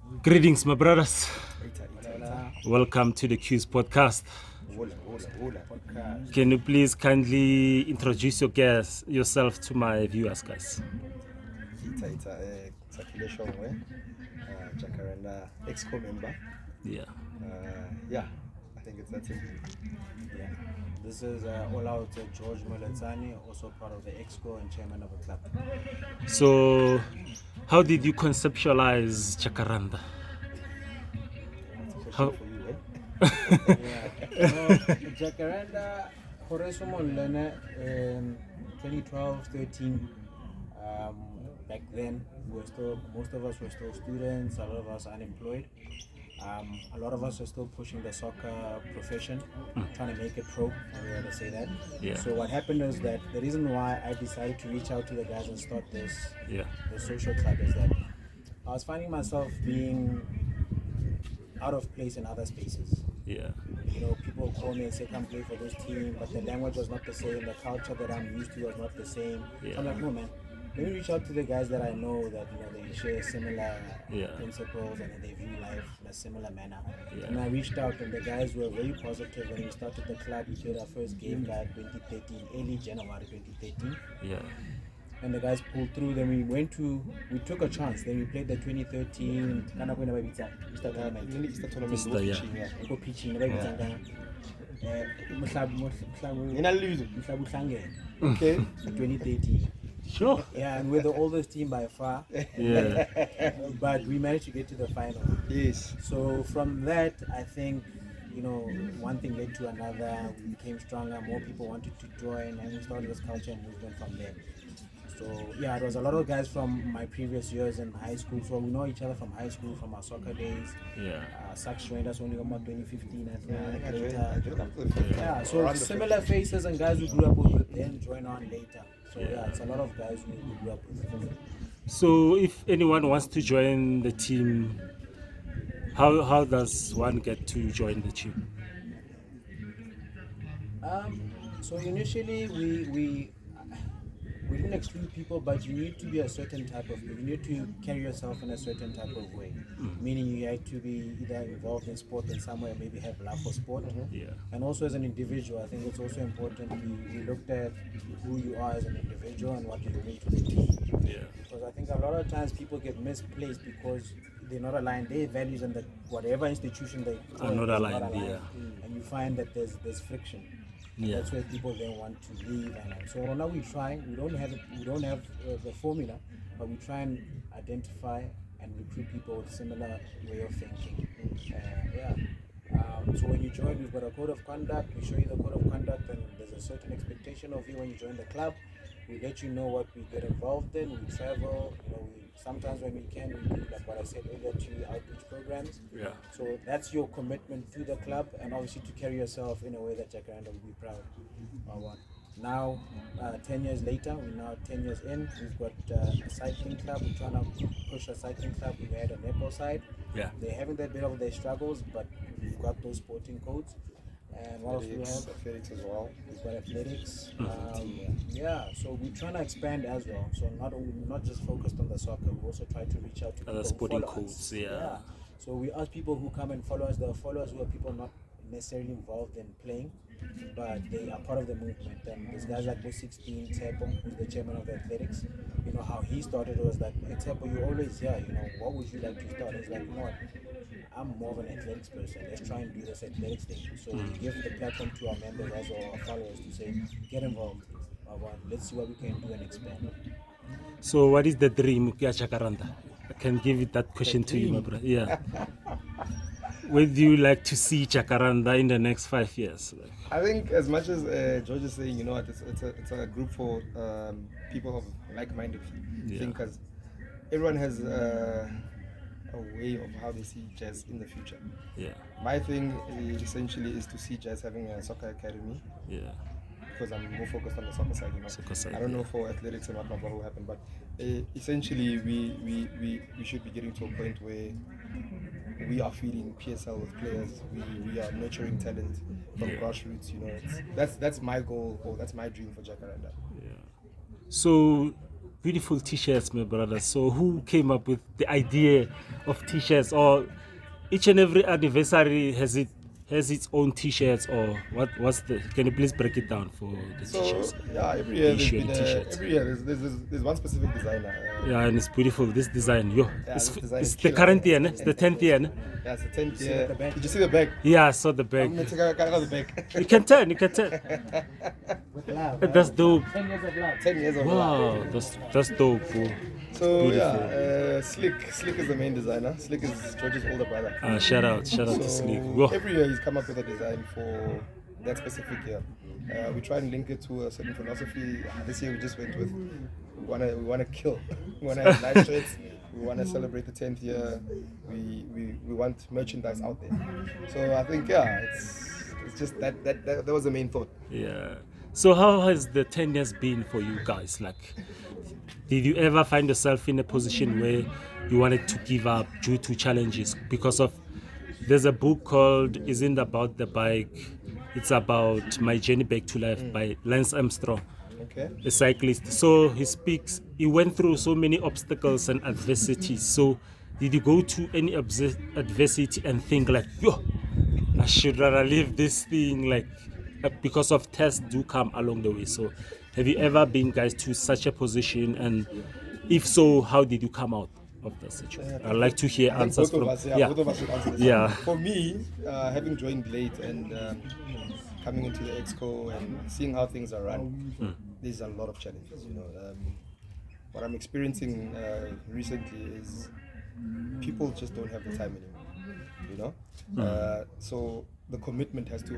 Greetings, my brothers. Ita. Welcome to the Q's podcast. Podcast. Can you please kindly introduce yourself to my viewers, guys? Ita. Sakile Shongwe, Jacaranda ex-co member. Yeah. I think it's that simple. Yeah. This is all out George Moletsani, also part of the Exco and chairman of the club. So, how did you conceptualize Jacaranda? That's a How? question for you, Yeah. Jacaranda, Horesumon Lene in 2012, 13. Back then, most of us were still students, a lot of us unemployed. A lot of us are still pushing the soccer profession, trying to make it pro, if we want to say that. Yeah. So what happened is that the reason why I decided to reach out to the guys and start the social club is that I was finding myself being out of place in other spaces. Yeah. You know, people call me and say, come play for this team, but the language was not the same, the culture that I'm used to was not the same. Yeah. So I'm like, no man, let me reach out to the guys that I know that, you know, they share similar Yeah. principles and they view life in a similar manner. Yeah. And I reached out and the guys were very positive when we started the club. We played our first game guy 2013, early January 2013. Yeah. And the guys pulled through. Then we took a chance. Then we played the 2013 kind of Easter tournament. Easter tournament. Easter, yeah. Go pitching. Okay. 2013. Sure. Yeah, and we're the oldest team by far. Yeah. But we managed to get to the final. Yes. So from that, I think, you know, one thing led to another. We became stronger. More people wanted to join, and we started this culture and movement from there. So yeah, it was a lot of guys from my previous years in high school. So we know each other from high school, from our soccer days. Yeah. Sax joined us only about 2015, I think. I joined Later. up with Yeah, so around the similar faces and guys who grew up with then join on later. So yeah, it's a lot of guys who grew up with. So, if anyone wants to join the team, how does one get to join the team? So initially we didn't exclude people, but you need to be a certain type of, you need to carry yourself in a certain type of way. Meaning you had to be either involved in sport in some way, maybe have love for sport. Yeah. And also as an individual, I think it's also important we looked at who you are as an individual and what you bring to the team. Yeah. Because I think a lot of times people get misplaced because they're not aligned. Their values and whatever institution they Are not is aligned, yeah. And you find that there's friction. Yeah. That's where people then want to leave. And so now we try. We don't have the formula, but we try and identify and recruit people with similar way of thinking. So when you join, we've got a code of conduct. We show you the code of conduct, and there's a certain expectation of you when you join the club. We let you know what we get involved in. We travel. You know, sometimes when we can, we do like what I said earlier, to outreach programs. Yeah. So that's your commitment to the club, and obviously to carry yourself in a way that Jacaranda will be proud of. Now, 10 years later, we're now 10 years in. We've got a cycling club. We're trying to push a cycling club. We had a netball side. Yeah. They're having that bit of their struggles, but we've got those sporting codes. And what else do we have? athletics as well. We've got athletics. So we're trying to expand as well. So not just focused on the soccer. We also try to reach out to people Other who sporting follow codes, us. yeah. So we ask people who come and follow us. There are followers who are people not necessarily involved in playing, but they are part of the movement. And there's guys like 16 Tepo, who's the chairman of the athletics. You know how he started was that, hey, Tepo, you're always here. You know, what would you like to start? It's like, you know what? I'm more of an athletics person. Let's try and do this athletics thing. So we give the platform to our members as well, our followers, to say, get involved. Let's see what we can do and expand. So, what is the dream, Jacaranda? I can give it that question to you, my brother. Yeah. Where do you like to see Jacaranda in the next 5 years? I think as much as George is saying, you know what, it's a group for people of like-minded thinkers. Everyone has a way of how they see jazz in the future. Yeah. My thing essentially is to see jazz having a soccer academy. Yeah. Because I'm more focused on the soccer side, you know. Soccer side, I don't know yeah. for athletics and whatnot what will happen, but essentially we should be getting to a point where we are feeding PSL with players. We are nurturing talent from grassroots. You know, that's my goal, or that's my dream for Jacaranda. Yeah. So, beautiful t-shirts, my brother. So who came up with the idea of t-shirts? Or each and every anniversary has its own t-shirts, or what's the, can you please break it down for the So t-shirts? yeah, every year The there's issue been of the t-shirts. every year there's one specific designer. Yeah, and it's beautiful, this design. Yo, this design it's is the killer. current year, ne? It's the 10th year, ne? Yeah, it's the 10th see year. the back? Did you see the bag? Yeah, I saw the I'm bag. gonna take out the bag. You can turn. With love. That's dope. 10 years of love. 10 years of love. Wow, that's dope, bro. So Beautiful. yeah, Slick is the main designer. Slick is George's older brother. Shout out to So Sleek. Whoa. every year he's come up with a design for that specific year. We try and link it to a certain philosophy. This year we just went with we wanna kill. We wanna have nice shirts. We wanna celebrate the 10th year. We want merchandise out there. So I think it's just that was the main thought. Yeah. So how has the 10 years been for you guys? Like, did you ever find yourself in a position where you wanted to give up due to challenges? Because of, there's a book called Isn't About the Bike, it's about My Journey Back to Life by Lance Armstrong, Okay. a cyclist. So he went through so many obstacles and adversities. So did you go to any adversity and think like, yo, I should rather leave this thing, like, because of tests do come along the way. So have you ever been, guys, to such a position, and if so, how did you come out of that situation? I'd like to hear I think answers both from of us, both of us should answer this. Yeah. For me, having joined late and coming into the exco and seeing how things are run, there's a lot of challenges. What I'm experiencing recently is people just don't have the time anymore. So the commitment has to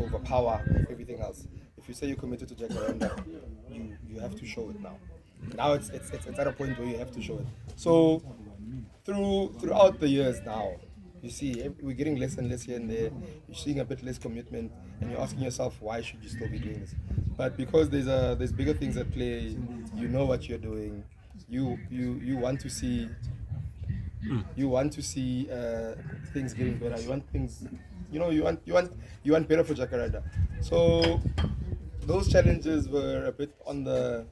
overpower everything else. If you say you're committed to Jacaranda, you have to show it now. Now it's at a point where you have to show it. So throughout the years now, you see we're getting less and less here and there. You're seeing a bit less commitment, and you're asking yourself, why should you still be doing this? But because there's bigger things at play, you know what you're doing. You want to see. You want to see things getting better. You want things, you want better for Jacaranda. So those challenges were a bit on the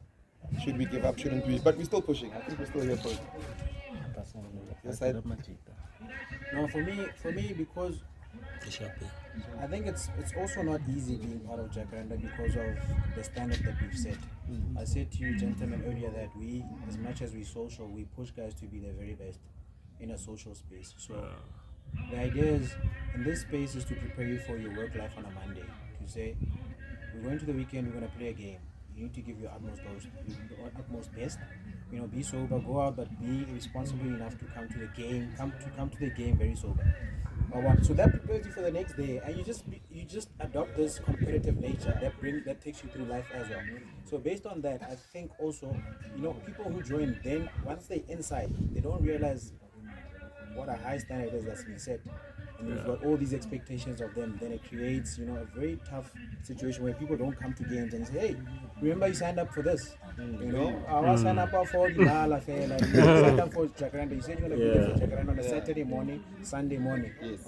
should we give up, shouldn't we? But we're still pushing. I think we're still here for it. Your side? No, for me, because I think it's also not easy being part of Jacaranda because of the standard that we've set. I said to you gentlemen earlier that we, as much as we social, we push guys to be their very best in a social space. So the idea is, in this space, is to prepare you for your work life on a Monday. To say, we're going to the weekend, we're going to play a game. You need to give your utmost best. Be sober, go out, but be responsible enough to come to the game. Come to the game very sober. So that prepares you for the next day, and you just adopt this competitive nature that takes you through life as well. So based on that, I think also, people who join, then once they're inside, they don't realize what a high standard is that's been set. And you've got all these expectations of them, then it creates, a very tough situation where people don't come to games and say, hey, remember you signed up for this? I was signed up for the Lala Fair, like, you signed up for Jacaranda. You said you're going to be there for Jacaranda on a Saturday morning, Sunday morning. Yes.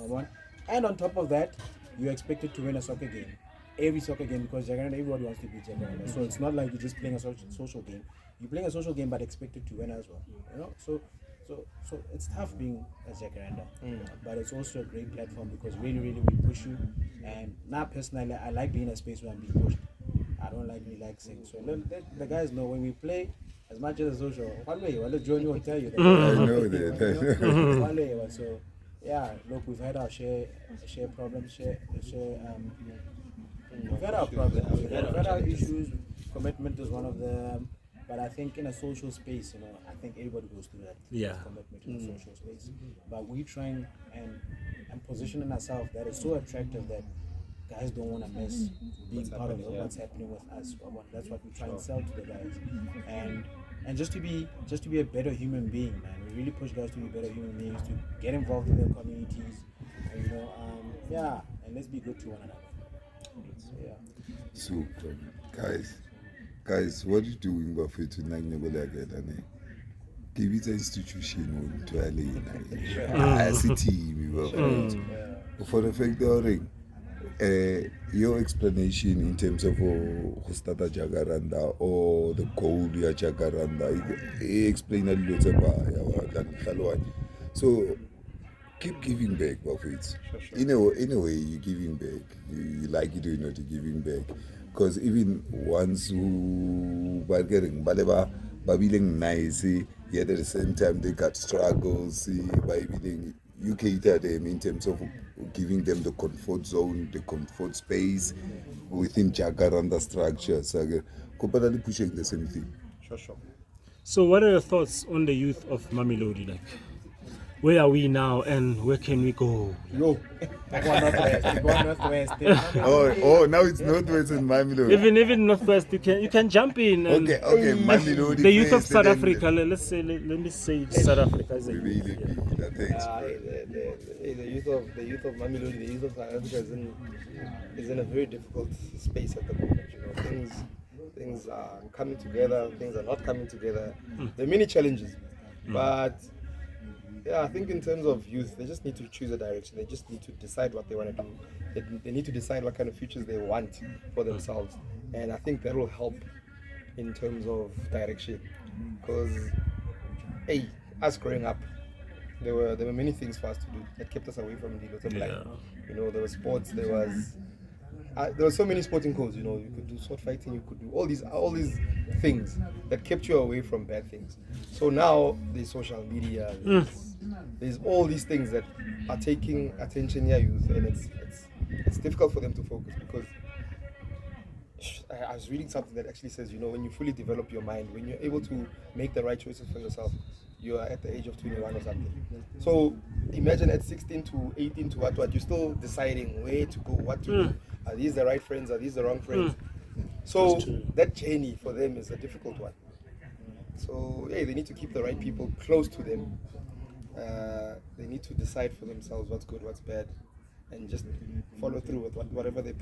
And on top of that, you're expected to win a soccer game. Every soccer game, because Jacaranda, everybody wants to beat Jacaranda. So it's not like you're just playing a social game. You're playing a social game, but expected to win as well. So it's tough being a Jacaranda, but it's also a great platform because really, really we push you. And now personally, I like being in a space where I'm being pushed. I don't like relaxing. So the guys know when we play, as much as a social, one way, well, Johnny will tell you that. I know that. One way, so yeah, look, we've had our share problems, we've had our problems, we've had our issues. Commitment is one of them. But I think in a social space, I think everybody goes through that. Yeah. Commitment in a social space. But we trying and positioning ourselves that is so attractive that guys don't want to miss being part of what's happening with us. That's what we try and sell to the guys. And just to be a better human being, man. We really push guys to be better human beings, to get involved in their communities, and, and let's be good to one another. So, yeah. Super. Guys, what are you doing bafethu nakunebolakela give it an institution to alena asithimi bafethu for the fact that Your explanation in terms of who started Jacaranda or the goal ya Jacaranda, explain a little bit. So keep giving back, Buffett. In a way, you're giving back. You like it or not, you're giving back. Because even once who are getting babiling nice, yet at the same time they got struggles by being you cater them in terms of giving them the comfort zone, the comfort space within Jacaranda structure. So, completely pushing the same thing. Sure. So, what are your thoughts on the youth of Mamelodi? Like, where are we now, and where can we go? Yo, Northwest. Oh, now it's Northwest and Mamelodi. Even Northwest, you can jump in. And Okay, Mamelodi. the youth of first, South then Africa. Let me say South Africa is a Really, youth. Yeah. thanks. the youth of Mamelodi, the youth of South Africa is in a very difficult space at the moment. You know, things are coming together, things are not coming together. There are many challenges, but yeah, I think in terms of youth, they just need to choose a direction. They just need to decide what they want to do. They need to decide what kind of futures they want for themselves, and I think that will help in terms of direction. Because, hey, us growing up, there were many things for us to do that kept us away from the little black. Yeah. You know, there was sports. There were so many sporting codes. You know, you could do sword fighting. You could do all these things that kept you away from bad things. So now there's social media. There's all these things that are taking attention here, youth, and it's difficult for them to focus because I was reading something that actually says, you know, when you fully develop your mind, when you're able to make the right choices for yourself, you are at the age of 21 or something. So imagine at 16 to 18 to what you're still deciding where to go, what to do. Are these the right friends? Are these the wrong friends? So that journey for them is a difficult one. So yeah, they need to keep the right people close to them. They need to decide for themselves what's good, what's bad, and just follow through with whatever they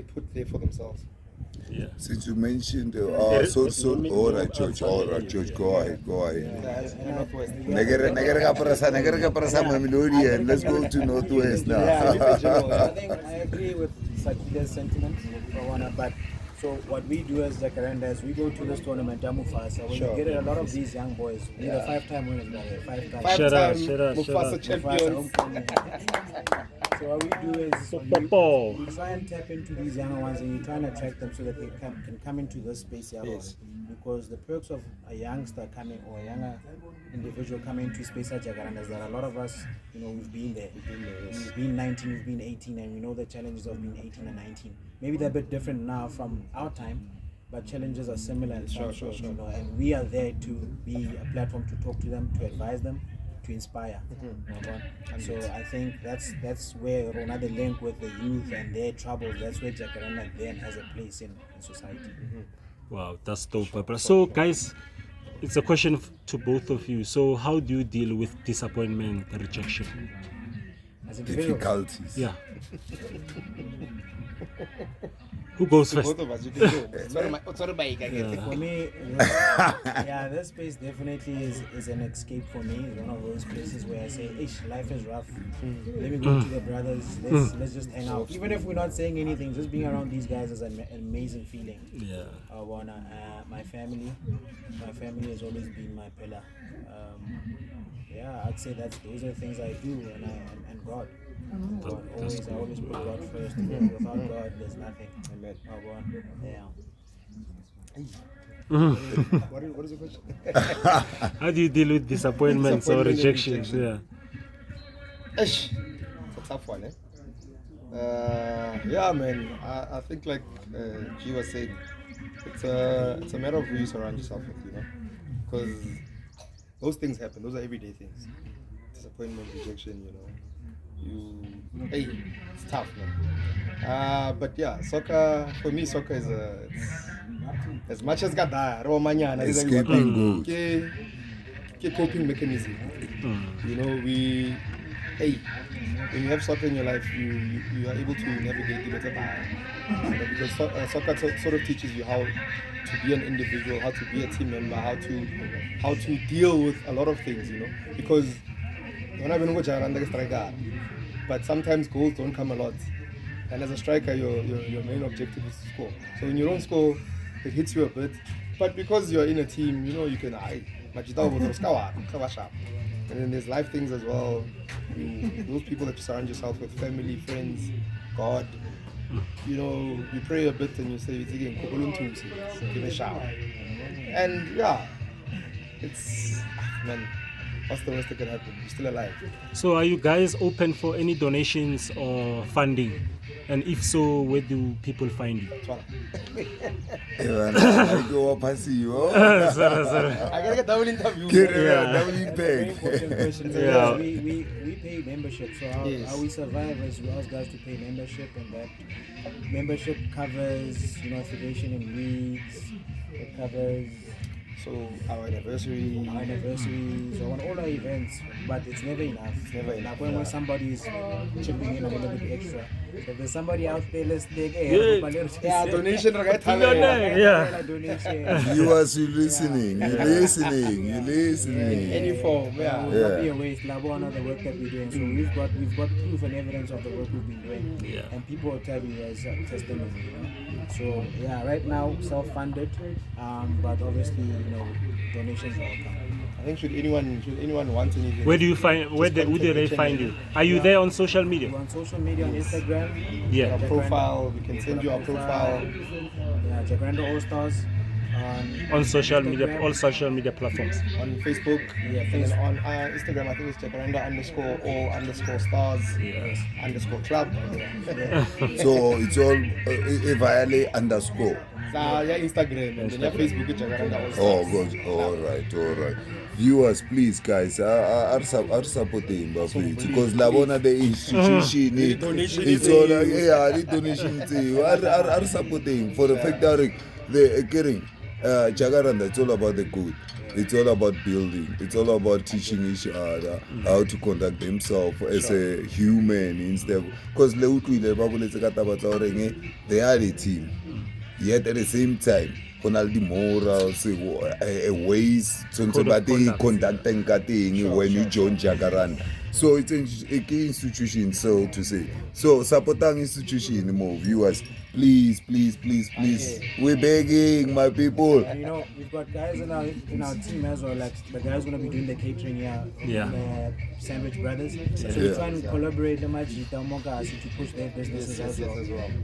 put there for themselves. Yeah. Since you mentioned, all right, George, go ahead. Northwest. Negara ka prasa Mamelodi, and let's go to Northwest now. I think I agree with Sakila's sentiment, but so what we do as Jacaranda is we go to this tournament, Mufasa. When you get a lot of these young boys, we're the 5-time winners, by the way, 5-time. Shut up. Mufasa champions. So what we do is you try and tap into these younger ones and you try and attract them so that they can come into this space here. Yes. Because the perks of a youngster coming or a younger individual coming into space at Jacaranda is that a lot of us, you know, we've been there. We've been 19, we've been 18, and we know the challenges of being 18 and 19. Maybe they're a bit different now from our time, but challenges are similar in some sort, you know, and we are there to be a platform to talk to them, to advise them, to inspire. So I think that's where the link with the youth and their troubles, that's where Jacaranda then has a place in society. Wow, that's dope, Papa. So, guys, it's a question to both of you. So, how do you deal with disappointment, rejection? As individuals. Difficulties. Yeah. Who goes first? Both of us, you can go. For me, this space definitely is an escape for me. It's one of those places where I say, "Ish, life is rough. Let me go to the brothers. Let's just hang out." Even if we're not saying anything, just being around these guys is an amazing feeling. Yeah. My family has always been my pillar. I'd say those are the things I do, and God. I always put God first. Without God, there's nothing. Amen. What is the question? How do you deal with disappointments or rejections? Yeah. It's a tough one, eh? Man. I think like G was saying, it's a matter of who you surround yourself with, you know, because those things happen. Those are everyday things. Disappointment, rejection, you know. It's tough, man. But yeah, soccer for me, soccer is as much as Gada, Romanya, Escaping coping mechanism. You know, when you have soccer in your life, you are able to navigate the better because soccer sort of teaches you how to be an individual, how to be a team member, how to deal with a lot of things, you know, because when I've been with Jacaranda striker, but sometimes goals don't come a lot. And as a striker, your main objective is to score. So when you don't score, it hits you a bit. But because you're in a team, you know you can hide. And then there's life things as well. Those people that you surround yourself with, family, friends, God. You know, you pray a bit and you say, give a shower. And yeah, it's, man, what's the worst that can happen? You're still alive. So are you guys open for any donations or funding? And if so, where do people find you? I go up and see you. Sorry. I gotta get double interview. Double Very impact. important question. Yeah. We pay membership, so how we survive is we ask guys to pay membership, and that membership covers, you know, affiliation in leagues, it covers So our anniversary. so on all our events, but it's never enough. Like when somebody is chipping in a little bit extra. So if there's somebody out there, let's take Donation. donation. Viewers, you listening. Any form, It will not be a waste. Labona, the work that we're doing. So we've got proof and evidence of the work we've been doing. Yeah. And people will tell you as testimony, you know. So yeah, right now self-funded, but obviously, you know, donations will come. I think should anyone want anything. Where do you find? Who do they find you? Are you there on social media? We're on social media, on Instagram. Yeah. Our profile, we can send you our profile. Yeah, Jacaranda All Stars. On social media, all social media platforms. On Facebook, Yeah, and then on Instagram, I think it's Jacaranda _all_stars _club. So it's all Evale underscore. Yeah, Instagram and then your Facebook is Jacaranda All Oh, Stars. good. All right. Viewers, please, guys, are supporting because Labona the institution, it's all the donations are supporting for the fact that they're getting Jacaranda. It's all about the good. It's all about building. It's all about teaching each other how to conduct themselves as a human instead. Because they are a team. Yet at the same time, on all the morals, ways, conducting when you join Jacaranda. So it's a key institution, so to say. So supporting institution, more viewers, please. We're begging, my people. And you know, we've got guys in our team as well, like the guys gonna be doing the catering here. Yeah. Sandwich Brothers. So we try and collaborate them to push their businesses as well.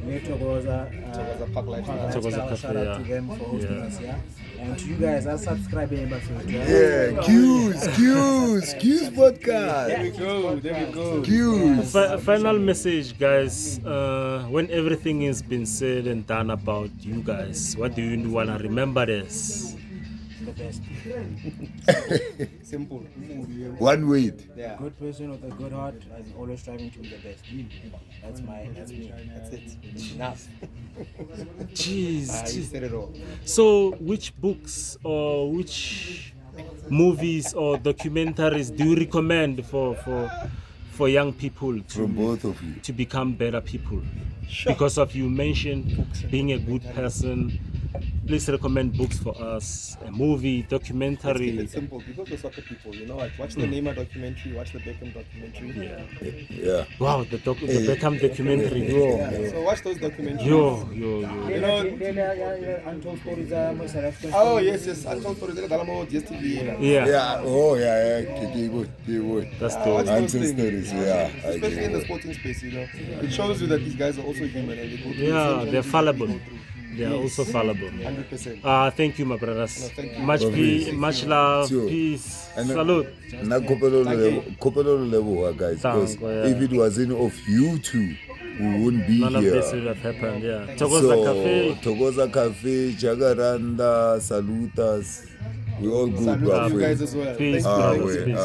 We have Togoza Park Lifestyle. shout out to them for hosting us here. And to you guys, I'll subscribe in Yeah, Q's podcast. There we go. Q's. Final message, guys. When everything has been said and done about you guys, what do you want to remember as? the best. Simple. One word. Yeah. Good person with a good heart is always striving to be the best. That's me. That's it. It's enough. Jeez. You said it all. So, which books or which movies or documentaries do you recommend for young people From both of you. to become better people? Sure. Because of you mentioned being a good person. Please recommend books for us, a movie, Let's keep documentary. it simple. Because we're soccer people, you know what? Watch the Neymar documentary, watch the Beckham documentary. Yeah. Wow, the Beckham documentary. So watch those documentaries. You know, untold stories are most South Oh yes. Untold stories. They're about yesterday. Yeah, Yeah. Oh, yeah. Good. that's Watch the those Untold things. stories, yeah. I Especially in the agree. sporting space, you know. It shows you that these guys are also human and they go through Yeah, the same they're challenges fallible. they go through. They are also fallible. 100%. Thank you, my brothers. No, thank you. Much love, Sure. peace, And, salute. Na kopelolo level, guys. Because Thank you, yeah. if it wasn't of you two, we wouldn't be None of here. this would have happened. Yeah, So, Togoza Cafe. Togoza Cafe, Jacaranda, Salutas. We all good, Salute my to you guys friends. as well. Peace, Thank you. brothers. we- Peace.